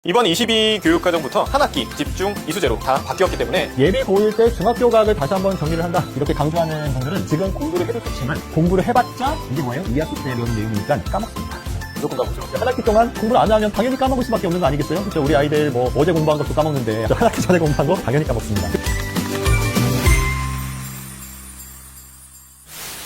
이번 22 교육과정부터 한 학기 집중 이수제로 다 바뀌었기 때문에 예비 고1 때 중학교 과학을 다시 한번 정리를 한다 이렇게 강조하는 분들은 지금 공부를 해도 좋지만 공부를 해봤자 이게 뭐예요? 2학기 때 배운 내용이니까 까먹습니다. 무조건 가보죠. 한 학기 동안 공부를 안 하면 당연히 까먹을 수밖에 없는 거 아니겠어요? 그렇죠? 우리 아이들 뭐 어제 공부한 것도 까먹는데 한 학기 전에 공부한 거 당연히 까먹습니다.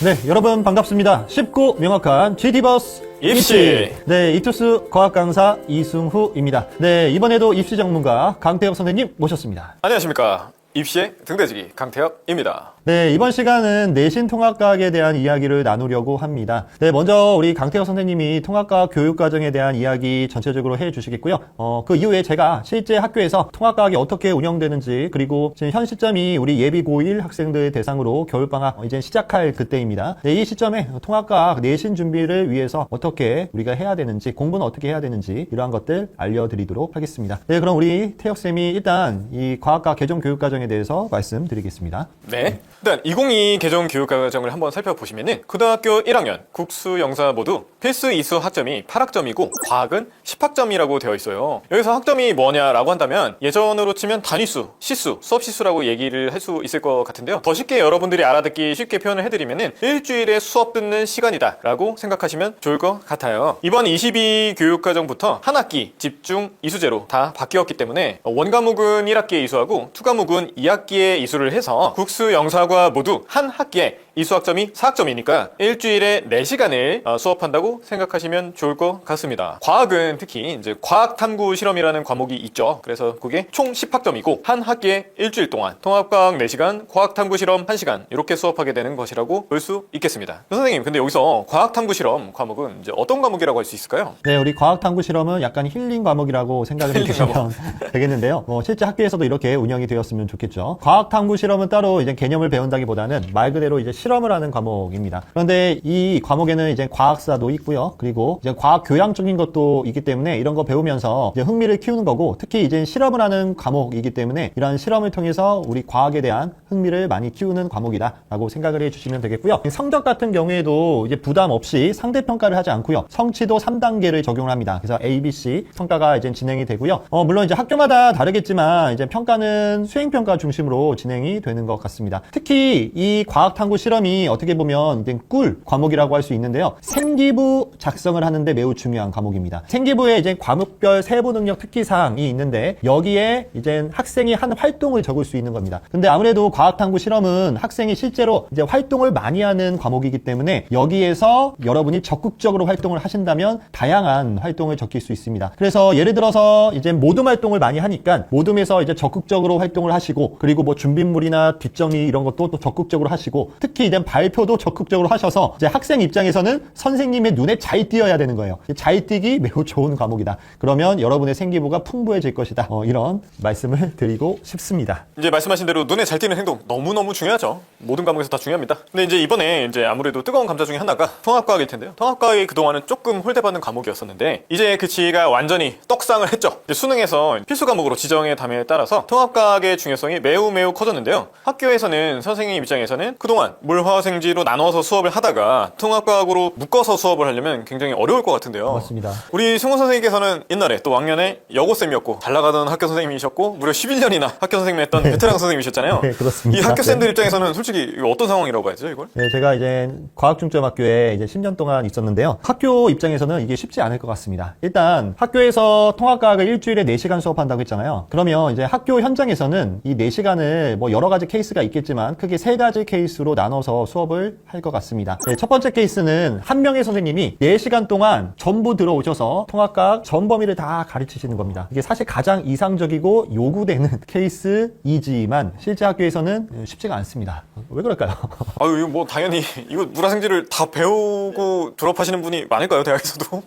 네, 여러분 반갑습니다. 쉽고 명확한 GT버스 입시! 네, 이투스 과학 강사 이승후입니다. 네, 이번에도 입시 전문가 강태혁 선생님 모셨습니다. 안녕하십니까. 입시의 등대지기 강태혁입니다. 네, 이번 시간은 내신 통합과학에 대한 이야기를 나누려고 합니다. 네, 먼저 우리 강태혁 선생님이 통합과학 교육과정에 대한 이야기 전체적으로 해주시겠고요. 그 이후에 제가 실제 학교에서 통합과학이 어떻게 운영되는지, 그리고 지금 현 시점이 우리 예비 고1 학생들 대상으로 겨울방학 이제 시작할 그때입니다. 네, 이 시점에 통합과학 내신 준비를 위해서 어떻게 우리가 해야 되는지, 공부는 어떻게 해야 되는지 이러한 것들 알려드리도록 하겠습니다. 네, 그럼 우리 태혁쌤이 일단 이 과학과 개정 교육과정에 대해서 말씀드리겠습니다. 네. 일단 2022 개정 교육과정을 한번 살펴보시면은 고등학교 1학년 국수 영사 모두 필수 이수 학점이 8학점이고 과학은 10학점이라고 되어 있어요. 여기서 학점이 뭐냐라고 한다면 예전으로 치면 단위수, 시수, 수업 시수라고 얘기를 할 수 있을 것 같은데요. 더 쉽게 여러분들이 알아듣기 쉽게 표현을 해드리면은 일주일에 수업 듣는 시간이다 라고 생각하시면 좋을 것 같아요. 이번 22 교육과정부터 한 학기 집중 이수제로 다 바뀌었기 때문에 원과목은 1학기에 이수하고 투과목은 2학기에 이수를 해서 국수 영사과 모두 한 학기에 이수학점이 4학점이니까 일주일에 4시간을 수업한다고 생각하시면 좋을 것 같습니다. 과학은 특히 이제 과학탐구 실험이라는 과목이 있죠. 그래서 그게 총 10학점이고 한 학기에 일주일 동안 통합과학 4시간, 과학탐구 실험 1시간 이렇게 수업하게 되는 것이라고 볼 수 있겠습니다. 선생님, 근데 여기서 과학탐구 실험 과목은 이제 어떤 과목이라고 할 수 있을까요? 네, 우리 과학탐구 실험은 약간 힐링 과목이라고 생각을 해주시면 되겠는데요. 실제 학교에서도 이렇게 운영이 되었으면 좋겠죠. 과학탐구 실험은 따로 이제 개념을 배운다기보다는 말 그대로 이제 실험을 하는 과목입니다. 그런데 이 과목에는 이제 과학사도 있고요. 그리고 이제 과학 교양적인 것도 있기 때문에 이런 거 배우면서 이제 흥미를 키우는 거고, 특히 이제 실험을 하는 과목이기 때문에 이러한 실험을 통해서 우리 과학에 대한 흥미를 많이 키우는 과목이다라고 생각을 해주시면 되겠고요. 성적 같은 경우에도 이제 부담 없이 상대평가를 하지 않고요. 성취도 3단계를 적용을 합니다. 그래서 A, B, C 평가가 이제 진행이 되고요. 물론 이제 학교마다 다르겠지만 이제 평가는 수행평가 중심으로 진행이 되는 것 같습니다. 특히 이 과학탐구 실험이 어떻게 보면 이제 꿀 과목이라고 할 수 있는데요. 생기부 작성을 하는데 매우 중요한 과목입니다. 생기부에 이제 과목별 세부 능력 특기사항이 있는데 여기에 이제 학생이 한 활동을 적을 수 있는 겁니다. 근데 아무래도 과학탐구 실험은 학생이 실제로 이제 활동을 많이 하는 과목이기 때문에 여기에서 여러분이 적극적으로 활동을 하신다면 다양한 활동을 적힐 수 있습니다. 그래서 예를 들어서 이제 모둠 활동을 많이 하니까 모둠에서 이제 적극적으로 활동을 하시고, 그리고 뭐 준비물이나 뒷정리 이런 것도 또 적극적으로 하시고, 특히 이제 발표도 적극적으로 하셔서 이제 학생 입장에서는 선생님의 눈에 잘 띄어야 되는 거예요. 잘 띄기 매우 좋은 과목이다. 그러면 여러분의 생기부가 풍부해질 것이다. 이런 말씀을 드리고 싶습니다. 이제 말씀하신 대로 눈에 잘 띄는 행동 너무너무 중요하죠. 모든 과목에서 다 중요합니다. 근데 이제 이번에 이제 아무래도 뜨거운 감자 중에 하나가 통합과학일 텐데요. 통합과학이 그동안은 조금 홀대받는 과목이었었는데 이제 그 지위가 완전히 떡상을 했죠. 이제 수능에서 필수 과목으로 지정의 담에 따라서 통합과학의 중요성이 매우 커졌는데요. 학교에서는 선생님 입장에서는 그동안 물화생지로 나눠서 수업을 하다가 통합과학으로 묶어서 수업을 하려면 굉장히 어려울 것 같은데요. 맞습니다. 우리 승호 선생님께서는 옛날에 또 왕년에 여고쌤이었고 잘 나가던 학교 선생님이셨고 무려 11년이나 학교 선생님 했던 베테랑 선생님이셨잖아요. 네, 그렇습니다. 이 학교쌤들 입장에서는 솔직히 이거 어떤 상황이라고 해야죠, 이걸? 네, 제가 이제 과학중점학교에 이제 10년 동안 있었는데요. 학교 입장에서는 이게 쉽지 않을 것 같습니다. 일단 학교에서 통합과학을 일주일에 4시간 수업한다고 했잖아요. 그러면 이제 학교 현장에서는 이 4시간을 뭐 여러 가지 케이스가 있겠지만 크게 3가지 케이스로 나눠서 수업을 할 것 같습니다. 네, 첫 번째 케이스는 한 명의 선생님이 4시간 동안 전부 들어오셔서 통합과학 전 범위를 다 가르치시는 겁니다. 이게 사실 가장 이상적이고 요구되는 케이스이지만 실제 학교에서는 쉽지가 않습니다. 왜 그럴까요? 아유, 이거 뭐 당연히 이거 물화생지를 다 배우고 졸업하시는 분이 많을까요, 대학에서도?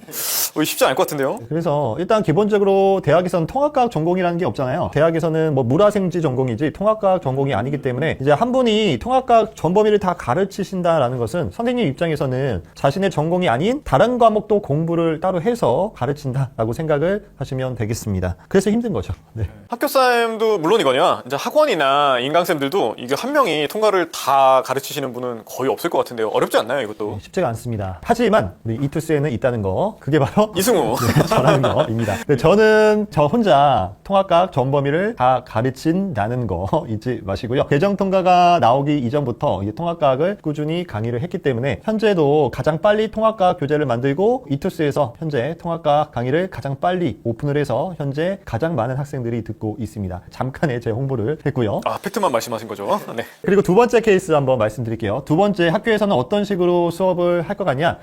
쉽지 않을 것 같은데요? 그래서 일단 기본적으로 대학에서는 통합과학 전공이라는 게 없잖아요. 대학에서는 뭐 물화생지 전공이지 통합과학 전공이 아니기 때문에 이제 한 이분이 통합과학 전범위를 다 가르치신다라는 것은 선생님 입장에서는 자신의 전공이 아닌 다른 과목도 공부를 따로 해서 가르친다라고 생각을 하시면 되겠습니다. 그래서 힘든 거죠. 네. 학교쌤도 물론이거냐, 이제 학원이나 인강쌤들도 이게 한 명이 통과를 다 가르치시는 분은 거의 없을 것 같은데요. 어렵지 않나요, 이것도? 쉽지가 않습니다. 하지만 우리 이투스에는 있다는 거, 그게 바로 이승우. 네, 저라는 거입니다. 네, 저는 저 혼자 통합과학 전범위를 다 가르친다는 거 잊지 마시고요. 개정 통과가 나오기 이전부터 이 통합과학을 꾸준히 강의를 했기 때문에 현재도 가장 빨리 통합과학 교재를 만들고 이투스에서 현재 통합과학 강의를 가장 빨리 오픈을 해서 현재 가장 많은 학생들이 듣고 있습니다. 잠깐의 제 홍보를 했고요. 아, 팩트만 말씀하신 거죠? 네. 그리고 두 번째 케이스 한번 말씀드릴게요. 두 번째, 학교에서는 어떤 식으로 수업을 할 것 같냐?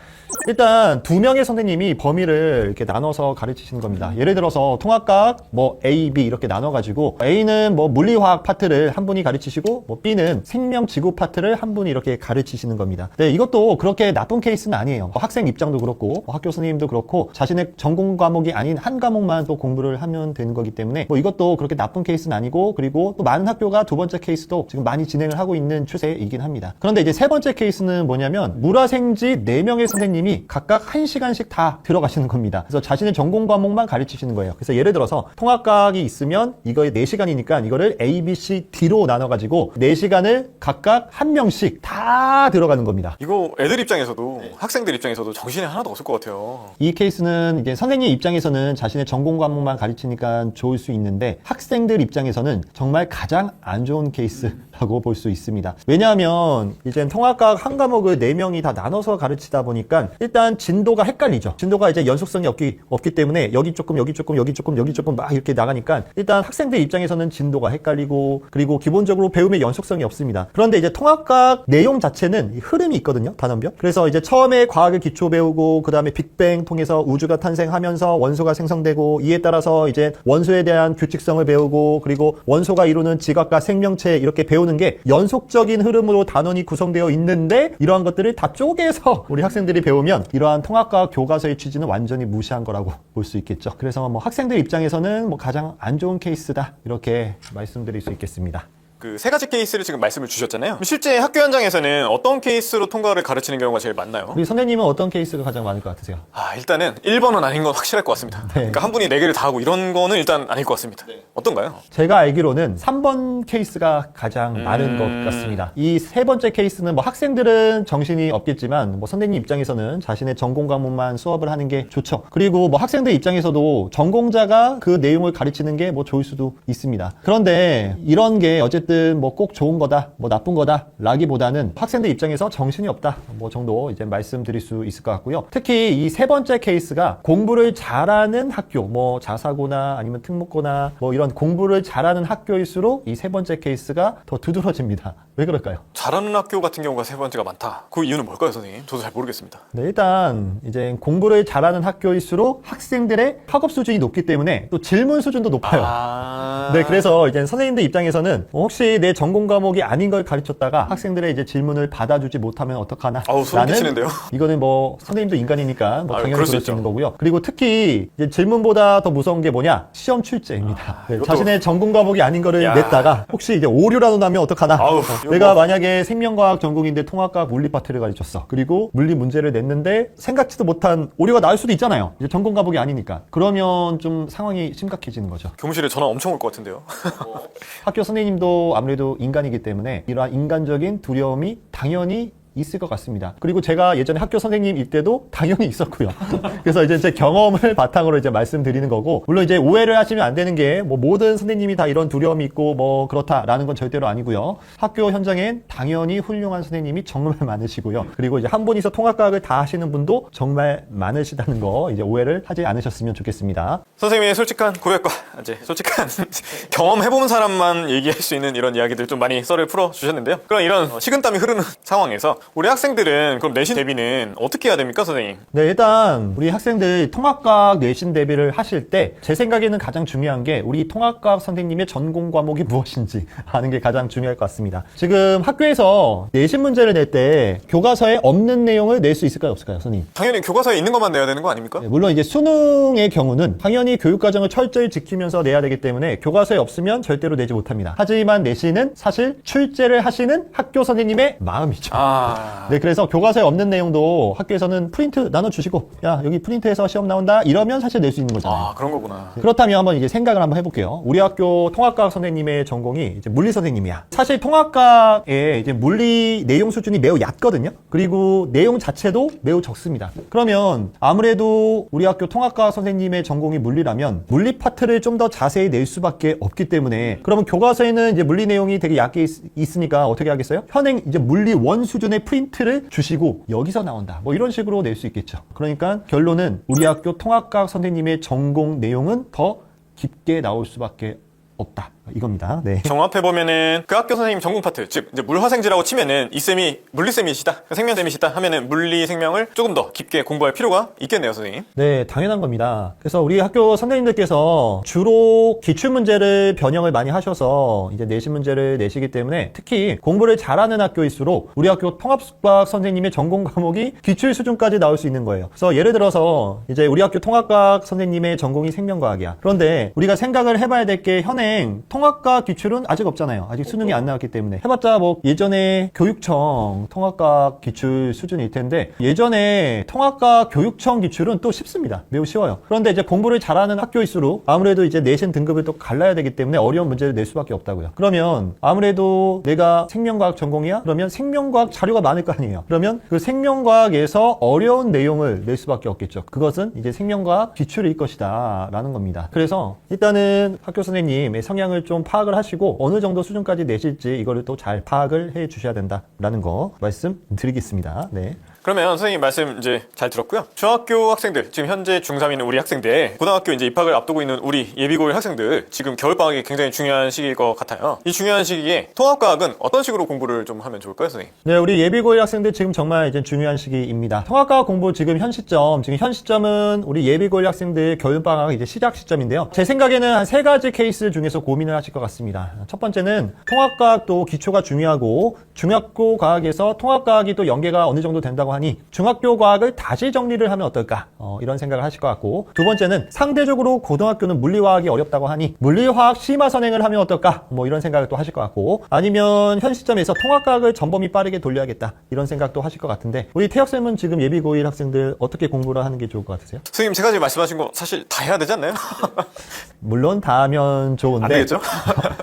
일단 두 명의 선생님이 범위를 이렇게 나눠서 가르치시는 겁니다. 예를 들어서 통합과학 뭐 A, B 이렇게 나눠가지고 A는 뭐 물리화학 파트를 한 분이 가르치시고 뭐 B는 생명지구 파트를 한 분이 이렇게 가르치시는 겁니다. 네, 이것도 그렇게 나쁜 케이스는 아니에요. 학생 입장도 그렇고 학교 선생님도 그렇고 자신의 전공 과목이 아닌 한 과목만 또 공부를 하면 되는 거기 때문에 뭐 이것도 그렇게 나쁜 케이스는 아니고, 그리고 또 많은 학교가 두 번째 케이스도 지금 많이 진행을 하고 있는 추세이긴 합니다. 그런데 이제 세 번째 케이스는 뭐냐면 물화생지 4명의 선생님이 각각 1시간씩 다 들어가시는 겁니다. 그래서 자신의 전공 과목만 가르치시는 거예요. 그래서 예를 들어서 통합과학이 있으면 이거에 4시간이니까 이거를 A, B, C, D로 나눠가지고 4시간을 각각 한 명씩 다 들어가는 겁니다. 이거 애들 입장에서도, 학생들 입장에서도 정신이 하나도 없을 것 같아요. 이 케이스는 이제 선생님 입장에서는 자신의 전공 과목만 가르치니까 좋을 수 있는데 학생들 입장에서는 정말 가장 안 좋은 케이스라고 볼 수 있습니다. 왜냐하면 이제 통합과학 한 과목을 4명이 다 나눠서 가르치다 보니까 일단 진도가 헷갈리죠. 진도가 이제 연속성이 없기 때문에 여기 조금, 여기 조금, 여기 조금, 여기 조금 막 이렇게 나가니까 일단 학생들 입장에서는 진도가 헷갈리고, 그리고 기본적으로 배움의 연속성이 없습니다. 그런데 이제 통합과학 내용 자체는 흐름이 있거든요. 단원별. 그래서 이제 처음에 과학의 기초 배우고 그 다음에 빅뱅 통해서 우주가 탄생하면서 원소가 생성되고, 이에 따라서 이제 원소에 대한 규칙성을 배우고, 그리고 원소가 이루는 지각과 생명체 이렇게 배우는 게 연속적인 흐름으로 단원이 구성되어 있는데, 이러한 것들을 다 쪼개서 우리 학생들이 배우면 이러한 통합과학 교과서의 취지는 완전히 무시한 거라고 볼 수 있겠죠. 그래서 뭐 학생들 입장에서는 뭐 가장 안 좋은 케이스다 이렇게 말씀드릴 수 있겠습니다. 그 세 가지 케이스를 지금 말씀을 주셨잖아요. 실제 학교 현장에서는 어떤 케이스로 통과를 가르치는 경우가 제일 많나요? 우리 선생님은 어떤 케이스가 가장 많을 것 같으세요? 아, 일단은 1번은 아닌 건 확실할 것 같습니다. 그러니까 한 분이 4개를 다 하고 이런 거는 일단 아닐 것 같습니다. 어떤가요? 제가 알기로는 3번 케이스가 가장 많은 것 같습니다. 이 세 번째 케이스는 뭐 학생들은 정신이 없겠지만 뭐 선생님 입장에서는 자신의 전공 과목만 수업을 하는 게 좋죠. 그리고 뭐 학생들 입장에서도 전공자가 그 내용을 가르치는 게 뭐 좋을 수도 있습니다. 그런데 이런 게 어쨌든 뭐 꼭 좋은 거다, 뭐 나쁜 거다 라기보다는 학생들 입장에서 정신이 없다 뭐 정도 이제 말씀드릴 수 있을 것 같고요. 특히 이 세 번째 케이스가 공부를 잘하는 학교, 뭐 자사고나 아니면 특목고나 뭐 이런 공부를 잘하는 학교일수록 이 세 번째 케이스가 더 두드러집니다. 왜 그럴까요? 잘하는 학교 같은 경우가 세 번째가 많다. 그 이유는 뭘까요, 선생님? 저도 잘 모르겠습니다. 네, 일단 이제 공부를 잘하는 학교일수록 학생들의 학업 수준이 높기 때문에 또 질문 수준도 높아요. 네, 그래서 이제 선생님들 입장에서는 혹시 내 전공 과목이 아닌 걸 가르쳤다가 학생들의 이제 질문을 받아주지 못하면 어떡하나? 아우, 소름 끼치는데요. 이거는 뭐 선생님도 인간이니까 뭐 아유, 당연히 그럴 수 그럴 수 있죠. 있는 거고요. 그리고 특히 이제 질문보다 더 무서운 게 뭐냐? 시험 출제입니다. 네, 이것도- 자신의 전공 과목이 아닌 거를 야. 냈다가 혹시 이제 오류라도 나면 어떡하나? 아우, 이거 내가 뭐- 만약에 생명과학 전공인데 통합과학 물리 파트를 가르쳤어. 그리고 물리 문제를 냈는데 생각지도 못한 오류가 나올 수도 있잖아요. 이제 전공 과목이 아니니까. 그러면 좀 상황이 심각해지는 거죠. 교무실에 전화 엄청 올 것 같은데요. 학교 선생님도 아무래도 인간이기 때문에 이러한 인간적인 두려움이 당연히 있을 것 같습니다. 그리고 제가 예전에 학교 선생님일 때도 당연히 있었고요. 그래서 이제 제 경험을 바탕으로 이제 말씀드리는 거고, 물론 이제 오해를 하시면 안 되는 게 뭐 모든 선생님이 다 이런 두려움이 있고 뭐 그렇다라는 건 절대로 아니고요. 학교 현장엔 당연히 훌륭한 선생님이 정말 많으시고요. 그리고 이제 한 분이서 통합과학을 다 하시는 분도 정말 많으시다는 거 이제 오해를 하지 않으셨으면 좋겠습니다. 선생님의 솔직한 고백과 이제 솔직한 경험해본 사람만 얘기할 수 있는 이런 이야기들 좀 많이 썰을 풀어주셨는데요. 그럼 이런 식은땀이 흐르는 상황에서 우리 학생들은 그럼 내신 대비는 어떻게 해야 됩니까, 선생님? 네, 일단 우리 학생들 통합과학 내신 대비를 하실 때 제 생각에는 가장 중요한 게 우리 통합과학 선생님의 전공 과목이 무엇인지 아는 게 가장 중요할 것 같습니다. 지금 학교에서 내신 문제를 낼 때 교과서에 없는 내용을 낼 수 있을까요, 없을까요, 선생님? 당연히 교과서에 있는 것만 내야 되는 거 아닙니까? 네, 물론 이제 수능의 경우는 당연히 교육과정을 철저히 지키면서 내야 되기 때문에 교과서에 없으면 절대로 내지 못합니다. 하지만 내신은 사실 출제를 하시는 학교 선생님의 마음이죠. 네, 그래서 교과서에 없는 내용도 학교에서는 프린트 나눠주시고, 야, 여기 프린트해서 시험 나온다, 이러면 사실 낼 수 있는 거잖아요. 그런 거구나. 그렇다면 한번 이제 생각을 한번 해볼게요. 우리 학교 통합과학 선생님의 전공이 이제 물리 선생님이야. 사실 통합과학의 이제 물리 내용 수준이 매우 얕거든요. 그리고 내용 자체도 매우 적습니다. 그러면 아무래도 우리 학교 통합과학 선생님의 전공이 물리라면 물리 파트를 좀 더 자세히 낼 수밖에 없기 때문에, 그러면 교과서에는 이제 물리 내용이 되게 얕게 있으니까 어떻게 하겠어요? 현행 이제 물리 원 수준의 프린트를 주시고 여기서 나온다, 뭐 이런 식으로 낼 수 있겠죠. 그러니까 결론은 우리 학교 통합과학 선생님의 전공 내용은 더 깊게 나올 수밖에 없다, 이겁니다. 네. 종합해보면은 그 학교 선생님 전공 파트, 즉 이제 물화생지라고 치면은 이 쌤이 물리쌤이시다, 생명쌤이시다 하면은 물리 생명을 조금 더 깊게 공부할 필요가 있겠네요, 선생님. 네, 당연한 겁니다. 그래서 우리 학교 선생님들께서 주로 기출문제를 변형을 많이 하셔서 이제 내신 문제를 내시기 때문에 특히 공부를 잘하는 학교일수록 우리 학교 통합과학 선생님의 전공 과목이 기출 수준까지 나올 수 있는 거예요. 그래서 예를 들어서 이제 우리 학교 통합과학 선생님의 전공이 생명과학이야. 그런데 우리가 생각을 해봐야 될 게 현행 통합과학 기출은 아직 없잖아요. 아직 수능이 안 나왔기 때문에. 해봤자 뭐 예전에 교육청 통합과학 기출 수준일 텐데, 예전에 통합과학 교육청 기출은 또 쉽습니다. 매우 쉬워요. 그런데 이제 공부를 잘하는 학교일수록 아무래도 이제 내신 등급을 또 갈라야 되기 때문에 어려운 문제를 낼 수밖에 없다고요. 그러면 아무래도 내가 생명과학 전공이야? 그러면 생명과학 자료가 많을 거 아니에요. 그러면 그 생명과학에서 어려운 내용을 낼 수밖에 없겠죠. 그것은 이제 생명과학 기출일 것이다 라는 겁니다. 그래서 일단은 학교 선생님의 성향을 좀 파악을 하시고 어느 정도 수준까지 내실지 이거를 또 잘 파악을 해 주셔야 된다라는 거 말씀드리겠습니다. 네. 그러면 선생님 말씀 이제 잘 들었고요. 중학교 학생들, 지금 현재 중3인 우리 학생들, 고등학교 이제 입학을 앞두고 있는 우리 예비고일 학생들, 지금 겨울방학이 굉장히 중요한 시기일 것 같아요. 이 중요한 시기에 통합과학은 어떤 식으로 공부를 좀 하면 좋을까요, 선생님? 네, 우리 예비고일 학생들 지금 정말 이제 중요한 시기입니다. 통합과학 공부 지금 현 시점은 우리 예비고일 학생들 겨울방학 이제 시작 시점인데요. 제 생각에는 한 3가지 케이스 중에서 고민을 하실 것 같습니다. 첫 번째는 통합과학도 기초가 중요하고 중학교 과학에서 통합과학이 또 연계가 어느 정도 된다고 하니 중학교 과학을 다시 정리를 하면 어떨까, 이런 생각을 하실 것 같고, 두 번째는 상대적으로 고등학교는 물리화학이 어렵다고 하니 물리화학 심화 선행을 하면 어떨까, 뭐 이런 생각을 또 하실 것 같고, 아니면 현 시점에서 통합과학을 전범위 빠르게 돌려야겠다, 이런 생각도 하실 것 같은데, 우리 태혁쌤은 지금 예비고일 학생들 어떻게 공부를 하는 게 좋을 것 같으세요? 선생님, 제가 지금 말씀하신 거 사실 다 해야 되지 않나요? 물론 다 하면 좋은데 안 되겠죠?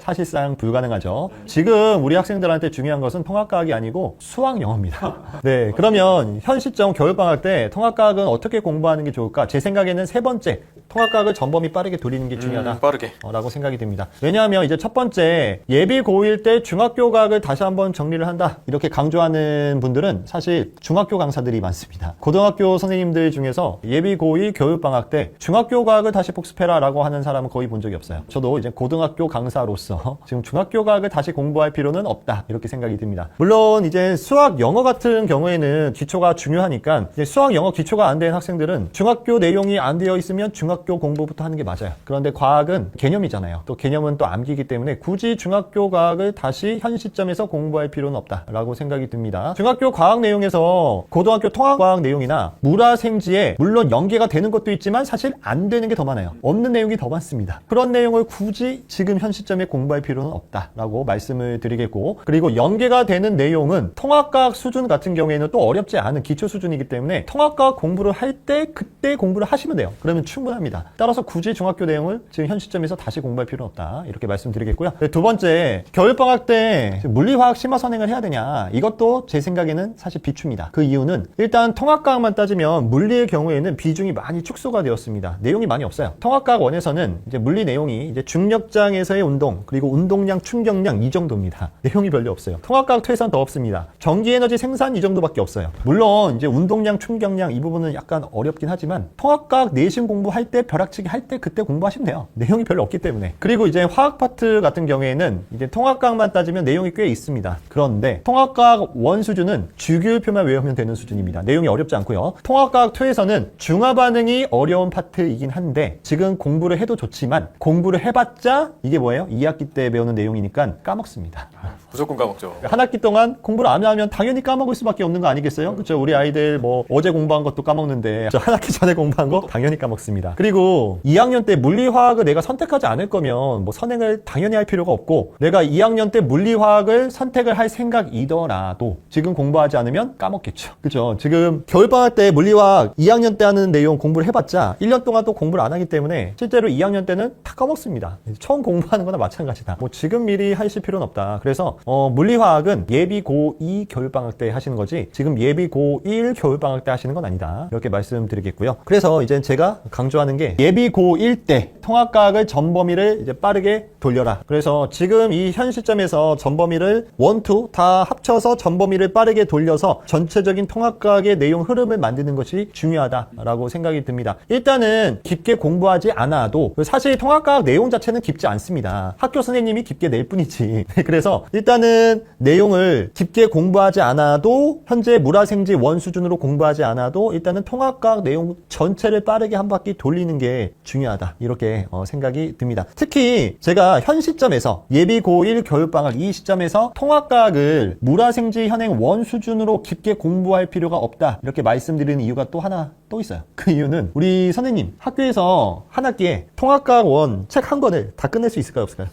사실상 불가능하죠. 지금 우리 학생들한테 중요한 것은 통합과학이 아니고 수학 영어입니다. 네, 그러면 현 시점 겨울방학 때 통합과학은 어떻게 공부하는 게 좋을까? 제 생각에는 3번째, 통합과학을 전범위 빠르게 돌리는 게 중요하다, 빠르게 라고 생각이 듭니다. 왜냐하면 이제 첫 번째, 예비 고1 때 중학교 과학을 다시 한번 정리를 한다, 이렇게 강조하는 분들은 사실 중학교 강사들이 많습니다. 고등학교 선생님들 중에서 예비 고1 겨울방학 때 중학교 과학을 다시 복습해라 라고 하는 사람은 거의 본 적이 없어요. 저도 이제 고등학교 강사로서 지금 중학교 과학을 다시 공부할 필요는 없다, 이렇게 생각이 듭니다. 물론 이제 수학 영어 같은 경우에는 기초가 중요하니까 이제 수학 영어 기초가 안 된 학생들은 중학교 내용이 안 되어 있으면 중학교 공부부터 하는 게 맞아요. 그런데 과학은 개념이잖아요. 또 개념은 또 암기이기 때문에 굳이 중학교 과학을 다시 현 시점에서 공부할 필요는 없다라고 생각이 듭니다. 중학교 과학 내용에서 고등학교 통합과학 내용이나 물화생지에 물론 연계가 되는 것도 있지만 사실 안 되는 게 더 많아요. 없는 내용이 더 많습니다. 그런 내용을 굳이 지금 현 시점에 공부할 필요는 없다라고 말씀을 드리겠고, 그리고 연계가 되는 내용은 통합과학 수준 같은 경우에는 또 어렵지 않은 기초 수준이기 때문에 통합과학 공부를 할 때 그때 공부를 하시면 돼요. 그러면 충분합니다. 따라서 굳이 중학교 내용을 지금 현 시점에서 다시 공부할 필요는 없다, 이렇게 말씀드리겠고요. 두 번째, 겨울방학 때 물리화학 심화 선행을 해야 되냐, 이것도 제 생각에는 사실 비추입니다. 그 이유는 일단 통합과학만 따지면 물리의 경우에는 비중이 많이 축소가 되었습니다. 내용이 많이 없어요. 통합과학 1에서는 이제 물리 내용이 이제 중력장에서의 운동, 그리고 운동량, 충격량 이 정도입니다. 내용이 별로 없어요. 통합과학 퇴에서는 더 없습니다. 전기에너지 생산 이 정도밖에 없어요. 물론 이제 운동량, 충격량 이 부분은 약간 어렵긴 하지만 통합과학 내신 공부할 때, 벼락치기 할 때 그때 공부하시면 돼요. 내용이 별로 없기 때문에. 그리고 이제 화학 파트 같은 경우에는 이제 통합과학만 따지면 내용이 꽤 있습니다. 그런데 통합과학 원 수준은 주기율표만 외우면 되는 수준입니다. 내용이 어렵지 않고요. 통합과학 2에서는 중화 반응이 어려운 파트이긴 한데 지금 공부를 해도 좋지만 공부를 해봤자 이게 뭐예요? 2학기 때 배우는 내용이니까 까먹습니다. 무조건 까먹죠. 한 학기 동안 공부를 안 하면 당연히 까먹을 수밖에 없는 거 아니겠어요? 그렇죠? 우리 아이들 뭐 어제 공부한 것도 까먹는데 한 학기 전에 공부한 거 당연히 까먹습니다. 그리고 2학년 때 물리화학을 내가 선택하지 않을 거면 뭐 선행을 당연히 할 필요가 없고 내가 2학년 때 물리화학을 선택을 할 생각이더라도 지금 공부하지 않으면 까먹겠죠. 그렇죠? 지금 겨울방학 때 물리화학 2학년 때 하는 내용 공부를 해봤자 1년 동안 또 공부를 안 하기 때문에 실제로 2학년 때는 다 까먹습니다. 처음 공부하는 거나 마찬가지다. 뭐 지금 미리 하실 필요는 없다. 그래서 물리화학은 예비 고2 겨울방학 때 하시는 거지 지금 예비 고1 겨울방학 때 하시는 건 아니다. 이렇게 말씀드리겠고요. 그래서 이제 제가 강조하는 게 예비 고1 때 통합과학을 전범위를 이제 빠르게 돌려라. 그래서 지금 이 현 시점에서 전범위를 1, 2 다 합쳐서 전범위를 빠르게 돌려서 전체적인 통합과학의 내용 흐름을 만드는 것이 중요하다라고 생각이 듭니다. 일단은 깊게 공부하지 않아도 사실 통합과학 내용 자체는 깊지 않습니다. 학교 선생님이 깊게 낼 뿐이지. 그래서 일단은 내용을 깊게 공부하지 않아도 현재 물화생지 원 수준으로 공부하지 않아도 일단은 통합과학 내용 전체를 빠르게 한 바퀴 돌리는 게 중요하다. 이렇게 생각이 듭니다. 특히 제가 현 시점에서 예비 고1 겨울방학 이 시점에서 통합과학을 물화생지 현행 원 수준으로 깊게 공부할 필요가 없다. 이렇게 말씀드리는 이유가 또 하나 또 있어요. 그 이유는 우리 선생님 학교에서 한 학기에 통합과학 원 책 한 권을 다 끝낼 수 있을까요? 없을까요?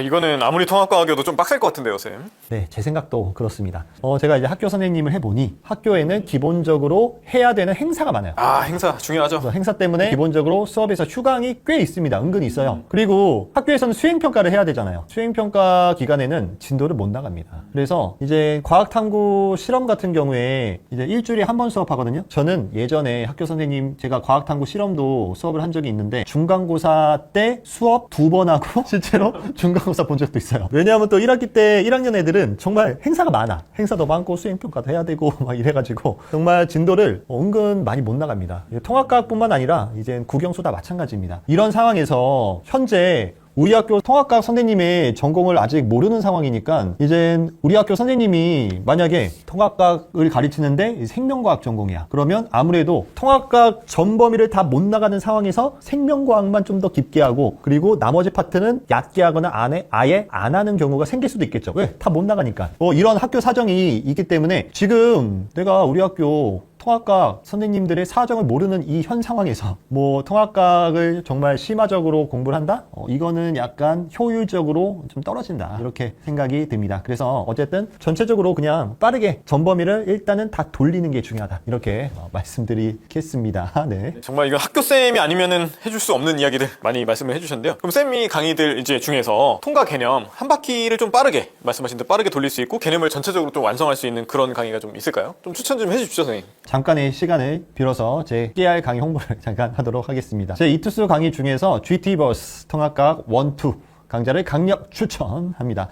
이거는 아무리 통합과학이어도 좀 빡셀 것 같은데요, 쌤. 네, 제 생각도 그렇습니다. 제가 이제 학교 선생님을 해보니 학교에는 기본적으로 해야 되는 행사가 많아요. 행사 중요하죠. 그래서 행사 때문에 기본적으로 수업에서 휴강이 꽤 있습니다. 은근히 있어요. 그리고 학교에서는 수행평가를 해야 되잖아요. 수행평가 기간에는 진도를 못 나갑니다. 그래서 이제 과학탐구 실험 같은 경우에 이제 일주일에 한 번 수업하거든요. 저는 예전에 학교 선생님 제가 과학탐구 실험도 수업을 한 적이 있는데 중간고사 때 수업 2번 하고 실제로 중간고사 본 적도 있어요. 왜냐하면 또 1학기 때 1학년 애들은 정말 행사가 많아. 행사도 많고 수행평가도 해야 되고 막 이래가지고 정말 진도를 은근 많이 못 나갑니다. 통합과학뿐만 아니라 이제 국영수 다 마찬가지입니다. 이런 상황에서 현재 우리 학교 통합과학 선생님의 전공을 아직 모르는 상황이니까 이제 우리 학교 선생님이 만약에 통합과학을 가르치는데 생명과학 전공이야. 그러면 아무래도 통합과학 전 범위를 다 못 나가는 상황에서 생명과학만 좀 더 깊게 하고 그리고 나머지 파트는 얕게 하거나 아예 안 하는 경우가 생길 수도 있겠죠. 왜? 다 못 나가니까. 이런 학교 사정이 있기 때문에 지금 내가 우리 학교 통합과학 선생님들의 사정을 모르는 이 현 상황에서 뭐 통합과학을 정말 심화적으로 공부를 한다? 이거는 약간 효율적으로 좀 떨어진다. 이렇게 생각이 듭니다. 그래서 어쨌든 전체적으로 그냥 빠르게 전범위를 일단은 다 돌리는 게 중요하다. 이렇게 말씀드리겠습니다. 네. 정말 이건 학교쌤이 아니면은 해줄 수 없는 이야기들 많이 말씀을 해주셨는데요. 그럼 쌤이 강의들 이제 중에서 통과 개념 한 바퀴를 좀 빠르게 말씀하신 대로 빠르게 돌릴 수 있고 개념을 전체적으로 좀 완성할 수 있는 그런 강의가 좀 있을까요? 좀 추천 좀 해주십시오, 선생님. 잠깐의 시간을 빌어서 제 깨알 강의 홍보를 잠깐 하도록 하겠습니다. 제 이투스 강의 중에서 GT버스 통합과학 1, 2 강좌를 강력 추천합니다.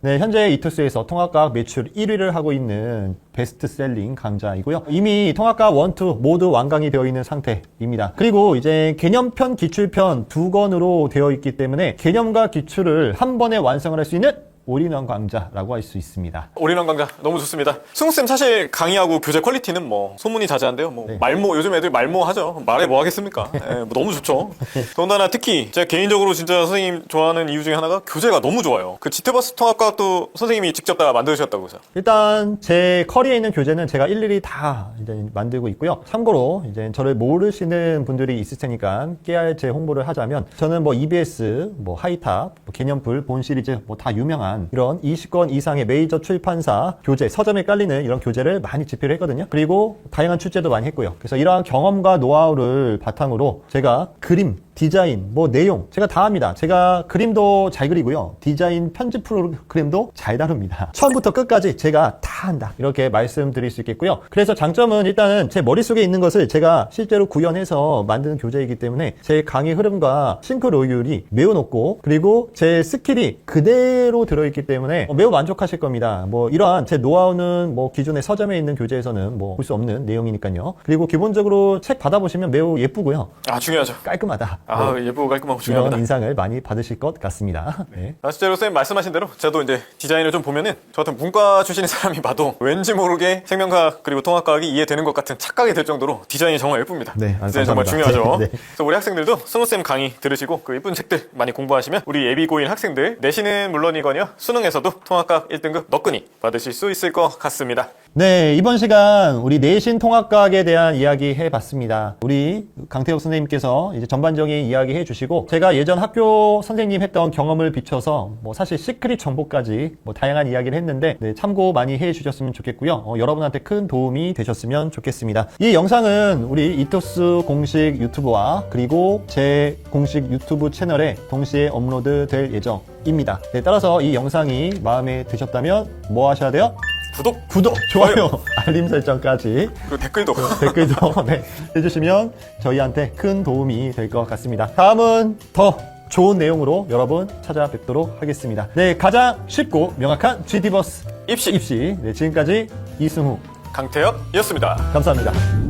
네, 현재 이투스에서 통합과학 매출 1위를 하고 있는 베스트셀링 강좌이고요. 이미 통합과학 1, 2 모두 완강이 되어 있는 상태입니다. 그리고 이제 개념편, 기출편 두 권으로 되어 있기 때문에 개념과 기출을 한 번에 완성을 할 수 있는 올인원 강좌라고 할 수 있습니다. 올인원 강좌 너무 좋습니다. 승우쌤 사실 강의하고 교재 퀄리티는 뭐 소문이 자자한데요. 뭐 네. 말모 요즘 애들 말모 하죠. 말해 뭐 하겠습니까? 뭐 너무 좋죠. 더군다나 특히 제가 개인적으로 진짜 선생님 좋아하는 이유 중에 하나가 교재가 너무 좋아요. 그 지트버스 통합과학도 선생님이 직접 다 만드셨다고 해서. 일단 제 커리에 있는 교재는 제가 일일이 다 이제 만들고 있고요. 참고로 이제 저를 모르시는 분들이 있을 테니까 깨알 제 홍보를 하자면 저는 뭐 EBS, 뭐 하이탑, 뭐 개념풀, 본 시리즈 뭐 다 유명한 이런 20권 이상의 메이저 출판사 교재, 서점에 깔리는 이런 교재를 많이 집필을 했거든요. 그리고 다양한 출제도 많이 했고요. 그래서 이러한 경험과 노하우를 바탕으로 제가 그림, 디자인, 뭐 내용 제가 다 합니다. 제가 그림도 잘 그리고요. 디자인 편집 프로그램도 잘 다룹니다. 처음부터 끝까지 제가 다 한다. 이렇게 말씀드릴 수 있겠고요. 그래서 장점은 일단은 제 머릿속에 있는 것을 제가 실제로 구현해서 만드는 교재이기 때문에 제 강의 흐름과 싱크로율이 매우 높고 그리고 제 스킬이 그대로 들어있기 때문에 매우 만족하실 겁니다. 뭐 이러한 제 노하우는 뭐 기존의 서점에 있는 교재에서는 뭐 볼 수 없는 내용이니까요. 그리고 기본적으로 책 받아보시면 매우 예쁘고요. 아, 중요하죠. 깔끔하다. 아, 네. 예쁘고 깔끔하고 이런 중요합니다. 인상을 많이 받으실 것 같습니다. 네. 실제로 선생님 말씀하신 대로 저도 이제 디자인을 좀 보면은 저 같은 문과 출신의 사람이 봐도 왠지 모르게 생명과학 그리고 통합과학이 이해되는 것 같은 착각이 될 정도로 디자인이 정말 예쁩니다. 네, 디자인 정말 감사합니다. 중요하죠. 네, 네. 그래서 우리 학생들도 승우쌤 강의 들으시고 그 예쁜 책들 많이 공부하시면 우리 예비고일 학생들 내신은 물론이거니와 수능에서도 통합과학 1등급 너끈히 받으실 수 있을 것 같습니다. 네, 이번 시간 우리 내신 통합과학에 대한 이야기 해봤습니다. 우리 강태혁 선생님께서 이제 전반적인 이야기 해주시고 제가 예전 학교 선생님 했던 경험을 비춰서 뭐 사실 시크릿 정보까지 뭐 다양한 이야기를 했는데 네, 참고 많이 해주셨으면 좋겠고요. 여러분한테 큰 도움이 되셨으면 좋겠습니다. 이 영상은 우리 이토스 공식 유튜브와 그리고 제 공식 유튜브 채널에 동시에 업로드 될 예정입니다. 네, 따라서 이 영상이 마음에 드셨다면 뭐 하셔야 돼요? 구독, 좋아요, 알림 설정까지 그리고 댓글도 댓글도 네, 해주시면 저희한테 큰 도움이 될 것 같습니다. 다음은 더 좋은 내용으로 여러분 찾아뵙도록 하겠습니다. 네, 가장 쉽고 명확한 GD버스 입시 네, 지금까지 이승우 강태혁이었습니다. 감사합니다.